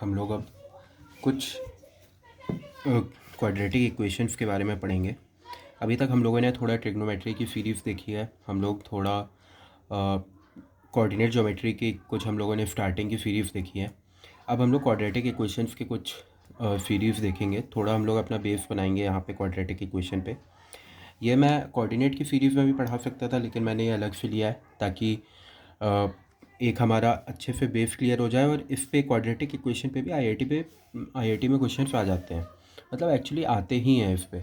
हम लोग अब कुछ क्वाड्रेटिक इक्वेशंस के बारे में पढ़ेंगे। अभी तक हम लोगों ने थोड़ा ट्रिग्नोमेट्री की सीरीज़ देखी है, हम लोग थोड़ा कोऑर्डिनेट ज्योमेट्री की कुछ हम लोगों ने स्टार्टिंग की सीरीज़ देखी है। अब हम लोग क्वाड्रेटिक इक्वेशंस के कुछ सीरीज़ देखेंगे। थोड़ा हम लोग अपना बेस बनाएंगे यहाँ पे क्वाड्रेटिक इक्वेशन पे। ये मैं कोऑर्डिनेट की सीरीज़ में भी पढ़ा सकता था, लेकिन मैंने ये अलग से लिया है ताकि एक हमारा अच्छे से बेस क्लियर हो जाए। और इस पे क्वाड्रेटिक इक्वेशन पे भी आईआईटी में क्वेश्चंस आ जाते हैं, मतलब एक्चुअली आते ही हैं इस पे,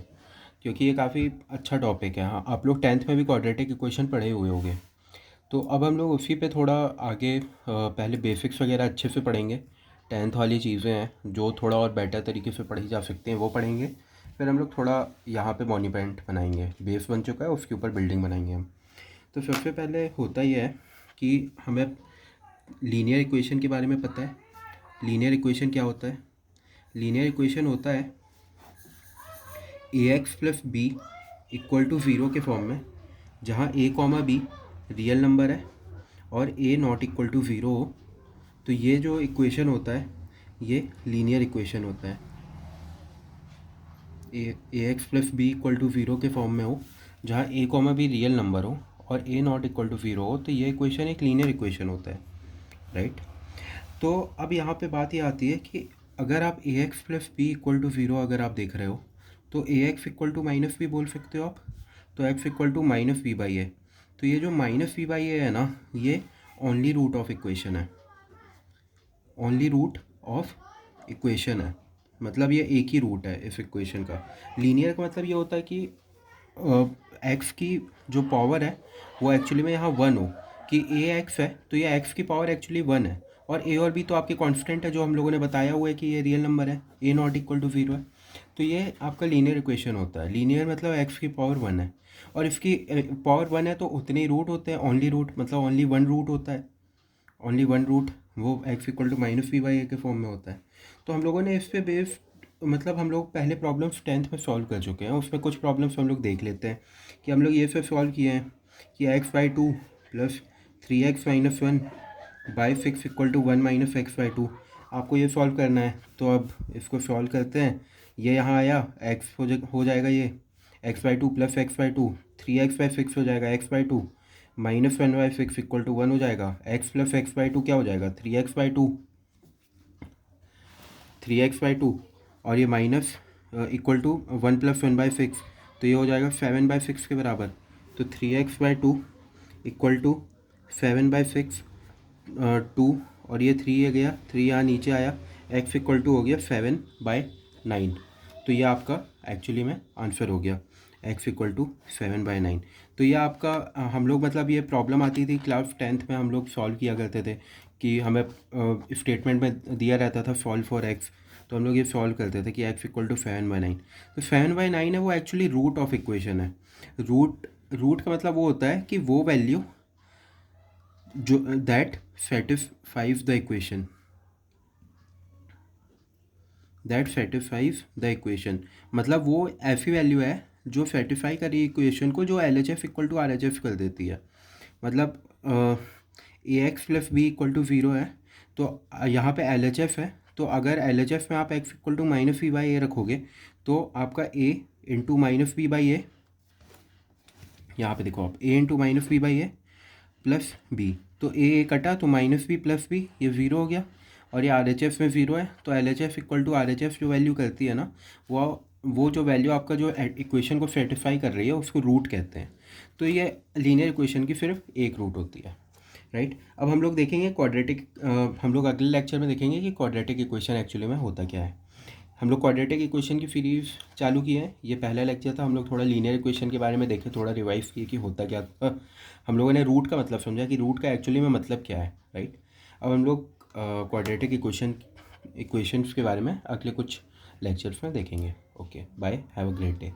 क्योंकि ये काफ़ी अच्छा टॉपिक है। हाँ, आप लोग 10th में भी क्वाड्रेटिक इक्वेशन पढ़े हुए होंगे। तो अब हम लोग उसी पे थोड़ा आगे पहले बेसिक्स वगैरह अच्छे से पढ़ेंगे। 10th वाली चीज़ें हैं जो थोड़ा और बेटर तरीके से पढ़ी जा सकती हैं, वो पढ़ेंगे। फिर हम लोग थोड़ा यहाँ पे मॉन्यूमेंट बनाएंगे, बेस बन चुका है, उसके ऊपर बिल्डिंग बनाएंगे हम। तो सबसे पहले होता ही है कि हमें लीनियर इक्वेशन के बारे में पता है। लीनियर इक्वेशन क्या होता है? लीनियर इक्वेशन होता है ax plus B equal to zero के फॉर्म में, जहाँ a comma B real number है और a not equal to zero हो। तो ये जो इक्वेशन होता है ये लीनियर इक्वेशन होता है। ax plus B equal to zero के फॉर्म में हो, जहाँ a comma B real number हो और a not equal to zero हो, तो ये इक्वेशन एक लीनियर इक्वेशन होता है, राइट। तो अब यहाँ पे बात ये आती है कि अगर आप a x plus B equal to zero अगर आप देख रहे हो, तो a x equal to minus b बोल सकते हो आप। तो x equal to minus b by a, तो ये जो माइनस बी बाई ए है ना, ये ओनली रूट ऑफ इक्वेशन है। ओनली रूट ऑफ इक्वेशन है, मतलब ये एक ही रूट है इस इक्वेशन का। लीनियर का मतलब ये होता है कि एक्स की जो पावर है वो एक्चुअली में यहाँ वन हो, कि ए एक्स है तो ये एक्स की पावर एक्चुअली वन है, और ए और बी तो आपके कांस्टेंट है जो हम लोगों ने बताया हुआ है कि ये रियल नंबर है, ए नॉट इक्वल टू ज़ीरो है। तो ये आपका लीनियर इक्वेशन होता है। लीनियर मतलब एक्स की पावर वन है, और इसकी पावर वन है तो उतने ही रूट होते हैं। ओनली रूट मतलब ओनली वन रूट होता है, ओनली वन रूट, वो x equal to minus v by a के फॉर्म में होता है। तो हम लोगों ने इस पे बेस मतलब हम लोग पहले प्रॉब्लम्स 10th में सॉल्व कर चुके हैं, उसमें कुछ प्रॉब्लम्स हम लोग देख लेते हैं कि हम लोग ये सब सॉल्व किए हैं कि x by two plus three x minus one by six equal to one minus x by two. आपको ये सॉल्व करना है, तो अब इसको सॉल्व करते हैं। ये यहाँ आया, एक्स हो जाएगा ये x by two plus x by two, three x by six हो जाएगा x by two, minus one by six equal to one हो जाएगा। X plus x by two क्या हो जाएगा? Three x by two, three x by two, और ये minus equal to one plus one by six, तो ये हो जाएगा सेवन बाई सिक्स के बराबर। तो three x by two equal to seven by six two, और ये थ्री ये गया, थ्री यहाँ नीचे आया, एक्स इक्वल टू हो गया सेवन बाई नाइन। तो ये आपका एक्चुअली में आंसर हो गया, x equal to seven by nine. तो ये आपका हम लोग मतलब ये प्रॉब्लम आती थी क्लास 10th में, हम लोग सॉल्व किया करते थे कि हमें स्टेटमेंट में दिया रहता था सॉल्व फॉर एक्स, तो हम लोग ये सॉल्व करते थे कि x equal to seven by nine. तो सेवन बाई नाइन है वो एक्चुअली रूट ऑफ इक्वेशन है। रूट का मतलब वो होता है कि वो वैल्यू जो that satisfies the equation, that satisfies the equation, मतलब वो ऐसी वैल्यू है जो सेटिस्फाई करी इक्वेशन को, जो L H S equal to R H S कर देती है। मतलब a x plus B equal to zero है, तो यहाँ पे एल एच एफ है, तो अगर एल एच एफ में आप x equal to minus v by a रखोगे, तो आपका a into minus v by a, यहाँ पे देखो आप, a into minus v by a plus b, तो ए कटा तो माइनस बी प्लस बी, ये ज़ीरो हो गया, और ये आर एच एफ में ज़ीरो है, तो L H S equal to R H S जो वैल्यू करती है ना, वो जो वैल्यू आपका जो इक्वेशन को सेटिस्फाई कर रही है उसको रूट कहते हैं। तो ये लीनियर इक्वेशन की सिर्फ एक रूट होती है, राइट। अब हम लोग देखेंगे क्वाड्रेटिक, हम लोग अगले लेक्चर में देखेंगे कि क्वाड्रेटिक इक्वेशन एक्चुअली में होता क्या है। हम लोग क्वाड्रेटिक इक्वेशन की सीरीज चालू की है, ये पहला लेक्चर था। हम लोग थोड़ा लीनियर इक्वेशन के बारे में देखे, थोड़ा रिवाइज किए कि होता क्या था। हम लोगों ने रूट का मतलब समझा कि रूट का एक्चुअली में मतलब क्या है, राइट। अब हम लोग क्वाड्रेटिक इक्वेशंस के बारे में अगले कुछ लेक्चर्स में देखेंगे। Okay, bye, have a great day.